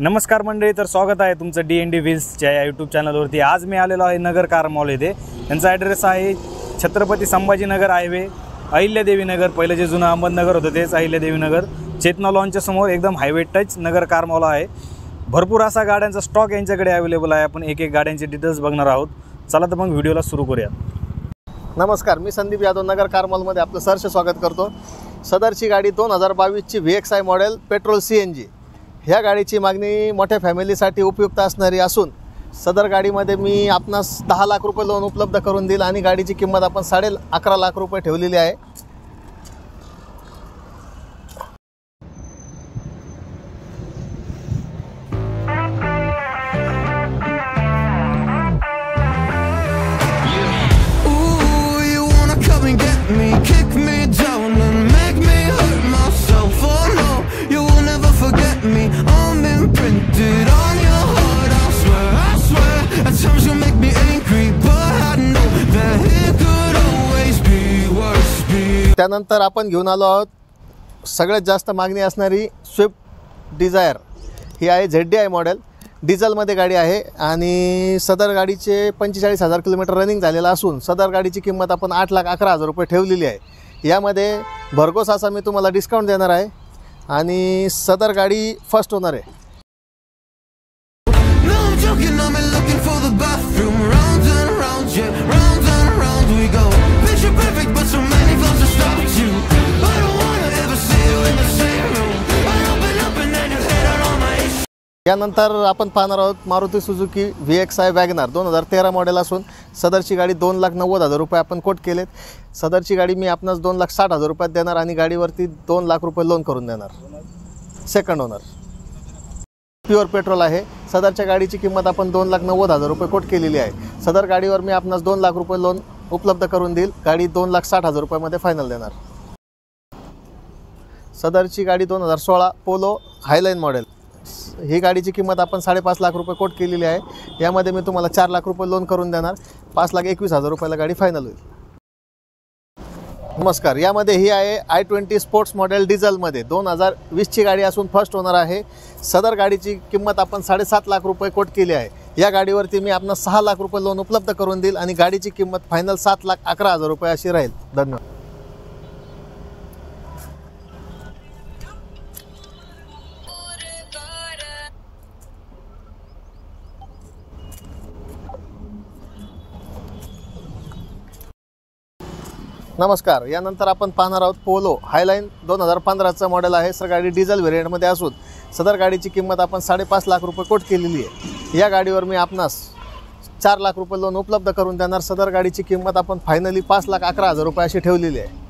नमस्कार मंडळी, तर स्वागत आहे तुमचं DND व्हील्सच्या या यूट्यूब चॅनलवरती। आज मी आलेलो आहे नगर कार मॉल येथे। यांचा ॲड्रेस आहे छत्रपती संभाजीनगर हायवे, अहिल्यादेवी नगर। पहिलं जे जुनं अहमदनगर होतं तेच अहिल्यादेवी नगर। चेतना लॉनच्या समोर एकदम हायवे टच नगर कार मॉल आहे। भरपूर असा गाड्यांचा स्टॉक यांच्याकडे अवेलेबल आहे। आपण एक एक गाड्यांचे डिटेल्स बघणार आहोत। चला तर मग व्हिडिओला सुरू करूया। नमस्कार, मी संदीप यादव नगर कार मॉलमध्ये आपलं सहर्ष स्वागत करतो। सदरची गाडी 2022ची VXI मॉडेल पेट्रोल CNG। ह्या गाडीची मागणी मोठ्या फॅमिलीसाठी उपयुक्त असणारी असून सदर गाडीमध्ये मी आपणास 10 लाख रुपये लोन उपलब्ध करून देईल आणि गाडीची किंमत आपण 11.5 लाख रुपये ठेवलेली आहे। त्यानंतर आपण घेऊन आलो आहोत सगळ्यात जास्त मागणी असणारी स्विफ्ट डिझायर। ही आहे ZDI मॉडेल, डिझेलमध्ये गाडी आहे आणि सदर गाडीचे 45,000 किलोमीटर रनिंग झालेला असून सदर गाडीची किंमत आपण 8,11,000 रुपये ठेवलेली आहे। यामध्ये भरघोस असा मी तुम्हाला डिस्काउंट देणार आहे आणि सदर गाडी फर्स्ट ओनर आहे। यानंतर आपण पाहणार आहोत Maruti Suzuki VXI WagonR 2013 model असून सदरची गाडी 2,90,000 रुपये आपण कोट केलेत। सदरची गाडी मी आपणास 2,60,000 रुपयात देणार आणि गाडीवरती 2 लाख रुपये लोन करून देणार। सेकंड ओनर, प्युअर पेट्रोल आहे। सदरच्या गाडीची किंमत आपण 2,90,000 रुपये कोट केलेली आहे। सदर गाडीवर मी आपणास 2 लाख रुपये लोन उपलब्ध करून देईल। गाडी 2,60,000 रुपयामध्ये फायनल देणार। सदरची गाडी 2016 पोलो हायलाईन मॉडेल। ही गाडीची किंमत आपण 5.5 लाख रुपये कोट केलेली आहे। यामध्ये मी तुम्हाला 4 लाख रुपये लोन करून देणार। 5,21,000 रुपयाला गाडी फायनल होईल। नमस्कार, यामध्ये ही आहे i20 स्पोर्ट्स मॉडेल डिझेलमध्ये 2020ची गाडी असून फर्स्ट ओनर आहे। सदर गाडीची किंमत आपण 7.5 लाख रुपये कोट केली आहे। या गाडीवरती मी आपणास 6 लाख रुपये लोन उपलब्ध करून देईल आणि गाडीची किंमत फायनल 7,11,000 रुपये अशी राहील। धन्यवाद। नमस्कार, यानंतर आपण पाहणार आहोत पोलो हायलाईन 2015चं मॉडेल आहे। सर गाडी डिझेल व्हेरियंटमध्ये असून सदर गाडीची किंमत आपण 5.5 लाख रुपये कोट केलेली आहे। या गाडीवर मी आपणास 4 लाख रुपये लोन उपलब्ध करून देणार। सदर गाडीची किंमत आपण फायनली 5,11,000 रुपये अशी ठेवलेली आहे।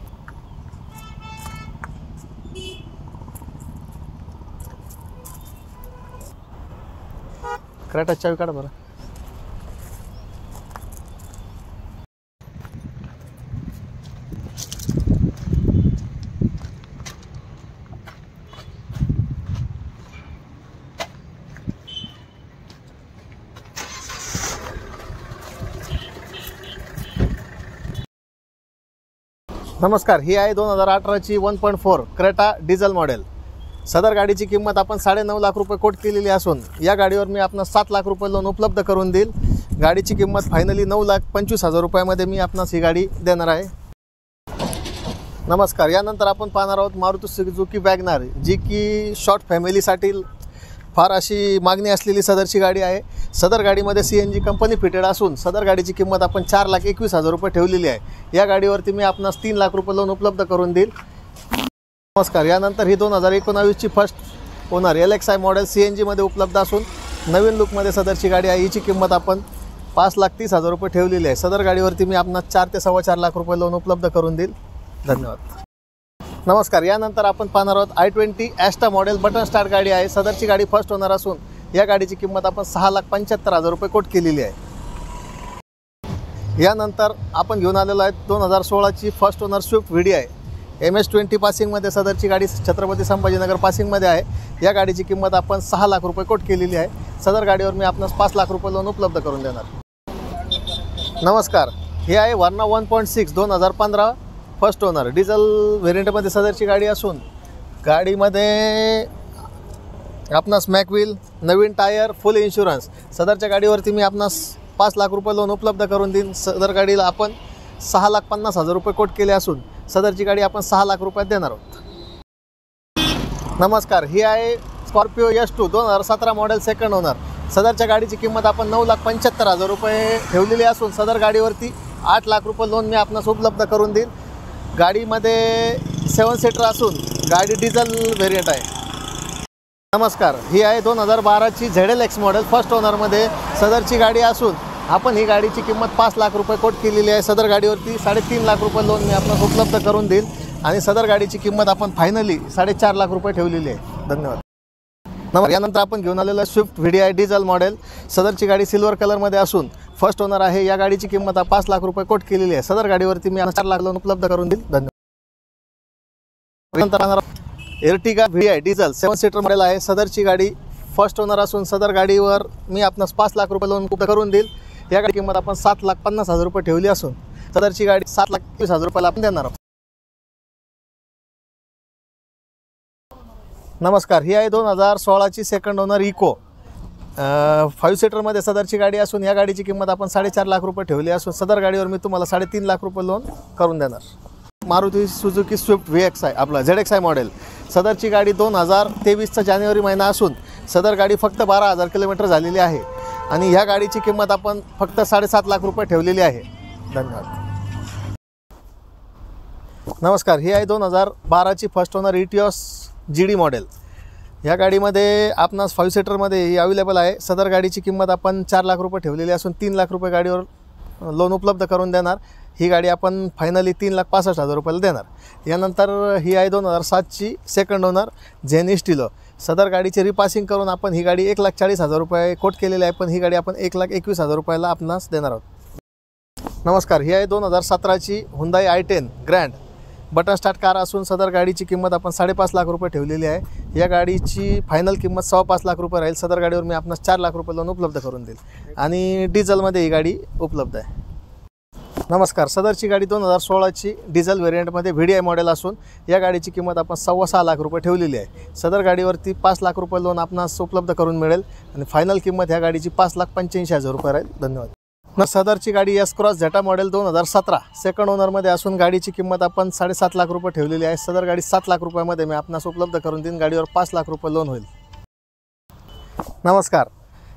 क्रेटा चावी काढा बरं। नमस्कार, ही आहे 2018ची 1.4 क्रेटा डिझेल मॉडेल। सदर गाडीची किंमत आपण 9.5 लाख रुपये कोट केलेली असून या गाडीवर मी आपणास 7 लाख रुपये लोन उपलब्ध करून देईल। गाडीची किंमत फायनली 9,25,000 रुपयामध्ये मी आपणास ही गाडी देणार आहे। नमस्कार, यानंतर आपण पाहणार आहोत मारुती सुझुकी वॅगनर, जी की शॉर्ट फॅमिलीसाठी फार अशी मागणी असलेली सदरची गाडी आहे। सदर गाडीमध्ये CNG कंपनी फिटेड असून सदर गाडीची किंमत आपण 4,21,000 रुपये ठेवलेली आहे। या गाडीवरती मी आपणास 3 लाख रुपये लोन उपलब्ध करून देईल। नमस्कार, यानंतर ही 2019ची फर्स्ट ओनर LXI मॉडेल CNGमध्ये उपलब्ध असून नवीन लुकमध्ये सदरची गाडी आहे। हिची किंमत आपण 5,30,000 रुपये ठेवलेली आहे। सदर गाडीवरती मी आपणास 4 ते 4.25 लाख रुपये लोन उपलब्ध करून देईल। धन्यवाद। नमस्कार, यानंतर आपण पाहणार आहोत i20 Asta model button start गाडी आहे। सदरची गाडी फर्स्ट ओनर असून या गाडीची किंमत आपण 6,75,000 रुपये कोट केलेली आहे। यानंतर आपण घेऊन आलेलो आहे 2016ची first owner Swift VDI MS-20 पासिंगमध्ये सदरची गाडी छत्रपती संभाजीनगर पासिंगमध्ये आहे। या गाडीची किंमत आपण 6 लाख रुपये कोट केलेली आहे। सदर गाडीवर मी आपणास 5 लाख रुपये लोन उपलब्ध करून देणार। नमस्कार, हे आहे वर्ना 1.6 2015 फर्स्ट ओनर डिझेल व्हेरियंटमध्ये सदरची गाडी असून गाडीमध्ये आपणास मॅकव्हील, नवीन टायर, फुल इन्शुरन्स, सदरच्या गाडीवरती मी आपणास 5 लाख रुपये लोन उपलब्ध करून देईन। सदर गाडीला आपण 6,50,000 रुपये कोट केले असून सदरची गाडी आपण 6 लाख रुपयात देणार आहोत। नमस्कार, ही आहे Scorpio S2 2017 model second owner. सदरच्या गाडीची किंमत आपण 9,75,000 रुपये ठेवलेली असून सदर गाडीवरती 8 लाख रुपये लोन मी आपणास उपलब्ध करून देईन। गाडीमध्ये 7 सीटर असून गाडी डिझेल व्हेरियंट आहे। नमस्कार, ही आहे 2012ची ZLX मॉडेल फर्स्ट ओनरमध्ये सदरची गाडी असून आपण ही गाडीची किंमत 5 लाख रुपये कोट केलेली आहे। सदर गाडीवरती 3.5 लाख रुपये लोन मी आपणास उपलब्ध करून देईल आणि सदर गाडीची किंमत आपण फायनली 4.5 लाख रुपये ठेवलेली आहे। धन्यवाद। यानंतर आपण घेऊन आलेला स्विफ्ट VDI डिझेल मॉडेल। सदरची गाडी सिल्वर कलरमध्ये असून फर्स्ट ओनर आहे। या गाडीची किंमत 5 लाख रुपये कोट केलेली आहे। सदर गाडीवरती मी 4 लाख लोन उपलब्ध करून देईल। धन्यवाद। Ertiga VDI diesel 7 seater model आहे। सदरची गाडी फर्स्ट ओनर असून सदर गाडीवर मी आपणास 5 लाख रुपये लोन उपलब्ध करून देईल। या गाडी किंमत आपण 7,50,000 रुपये ठेवली असून सदरची गाडी 7,20,000 रुपयाला आपण देणार आहोत। नमस्कार, ही आहे 2016ची सेकंड ओनर इको 5 सीटरमध्ये सदरची गाडी असून या गाडीची किंमत आपण 4.5 लाख रुपये ठेवली असून सदर गाडीवर मी तुम्हाला 3.5 लाख रुपये लोन करून देणार। मारुती सुझुकी स्विफ्ट VXI आपला ZXI मॉडेल। सदरची गाडी 2023चा जानेवारी महिना असून सदर गाडी फक्त 12,000 किलोमीटर झालेली आहे आणि ह्या गाडीची किंमत आपण फक्त 7.5 लाख रुपये ठेवलेली आहे। धन्यवाद। नमस्कार, ही आहे 2012ची first owner Etios GD model. या गाडीमध्ये आपणास 5 सीटरमध्ये ही अवेलेबल आहे। सदर गाडीची किंमत आपण 4 लाख रुपये ठेवलेली असून 3 लाख रुपये गाडीवर लोन उपलब्ध करून देणार। ही गाडी आपण फायनली 3,65,000 रुपयाला देणार। यानंतर ही आहे 2007ची सेकंड ओनर झेन स्टिलो। सदर गाडीचे रिपासिंग करून आपण ही गाडी 1,40,000 रुपये कोट केलेली आहे, पण ही गाडी आपण 1,21,000 रुपयाला आपणास देणार आहोत। नमस्कार, ही आहे 2017ची Hyundai i10 grand button start car असून सदर गाडीची किंमत आपण 5.5 लाख रुपये ठेवलेली आहे। या गाडीची फायनल किंमत 5.25 लाख रुपये राहील। सदर गाडीवर मी आपणास 4 लाख रुपये लोन उपलब्ध करून देईल आणि डिझेलमध्ये ही गाडी उपलब्ध आहे। नमस्कार, सदरची गाडी 2016ची डिझेल व्हेरियंटमध्ये VDI मॉडेल असून या गाडीची किंमत आपण 6.25 लाख रुपये ठेवलेली आहे। सदर गाडीवरती 5 लाख रुपये लोन आपणास उपलब्ध करून मिळेल आणि फायनल किंमत ह्या गाडीची 5,85,000 रुपये राहील। धन्यवाद। सदरची गाडी S-Cross Zeta मॉडेल 2017 सेकंड ओनरमध्ये असून गाडीची किंमत आपण 7.5 लाख रुपये ठेवलेली आहे। सदर गाडी 7 लाख रुपयामध्ये मी आपणास उपलब्ध करून देईन। गाडीवर 5 लाख रुपये लोन होईल। नमस्कार,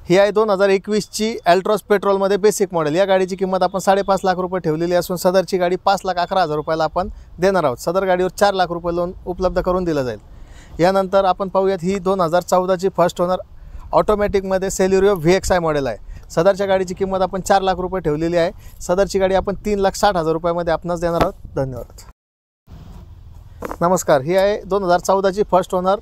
ही आहे 2021ची अल्ट्रॉस पेट्रोलमध्ये बेसिक मॉडेल। या गाडीची किंमत आपण 5.5 लाख रुपये ठेवलेली असून सदरची गाडी 5,11,000 रुपयाला आपण देणार आहोत। सदर गाडीवर 4 लाख रुपये लोन उपलब्ध करून दिलं जाईल। यानंतर आपण पाहूयात ही 2014ची फर्स्ट ओनर ऑटोमॅटिकमध्ये सेल्युरिओ VXI मॉडेल आहे। सदरच्या गाडीची किंमत आपण 4 लाख रुपये ठेवलेली आहे। सदरची गाडी आपण 3,60,000 रुपयामध्ये आपणास देणार आहोत। धन्यवाद। नमस्कार, ही आहे 2014ची फर्स्ट ओनर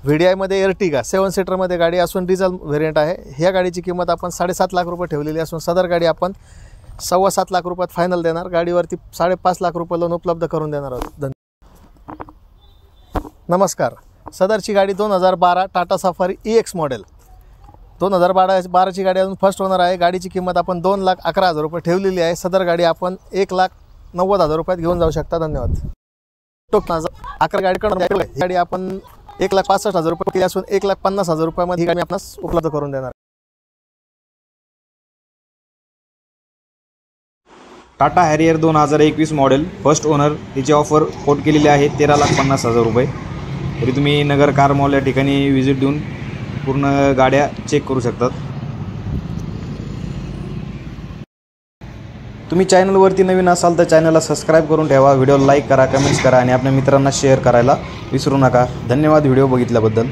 VDIमध्ये एर्टिगा 7 सीटरमध्ये गाडी असून डिझेल व्हेरियंट आहे। ह्या गाडीची किंमत आपण 7.5 लाख रुपये ठेवलेली असून सदर गाडी आपण 7.25 लाख रुपयात फायनल देणार। गाडीवरती 5.5 लाख रुपये लोन उपलब्ध करून देणार आहोत। धन्यवाद। नमस्कार, सदरची गाडी 2012 टाटा सफारी EX मॉडेल 2012ची गाडी अजून फर्स्ट ओनर आहे। गाडीची किंमत आपण 2,11,000 रुपये ठेवलेली आहे। सदर गाडी आपण 1,90,000 रुपयात घेऊन जाऊ शकता। धन्यवाद। 11 गाडी आपण 1,65,000 रुपये केली असून 1,50,000 रुपयामध्ये ही गाडी आपणास उपलब्ध करून देणार। Tata Harrier 2021 model first owner, तिची ऑफर कोट केलेली आहे 13,50,000 रुपये। तरी तुम्ही नगर कार मॉल या ठिकाणी व्हिजिट देऊन पूर्ण गाड्या चेक करू शकतात। तुम्ही चॅनलवरती नवीन असाल तर चॅनलला सबस्क्राईब करून ठेवा, व्हिडिओला लाईक करा, कमेंट्स करा आणि आपल्या मित्रांना शेअर करायला विसरू नका। धन्यवाद व्हिडिओ बघितल्याबद्दल।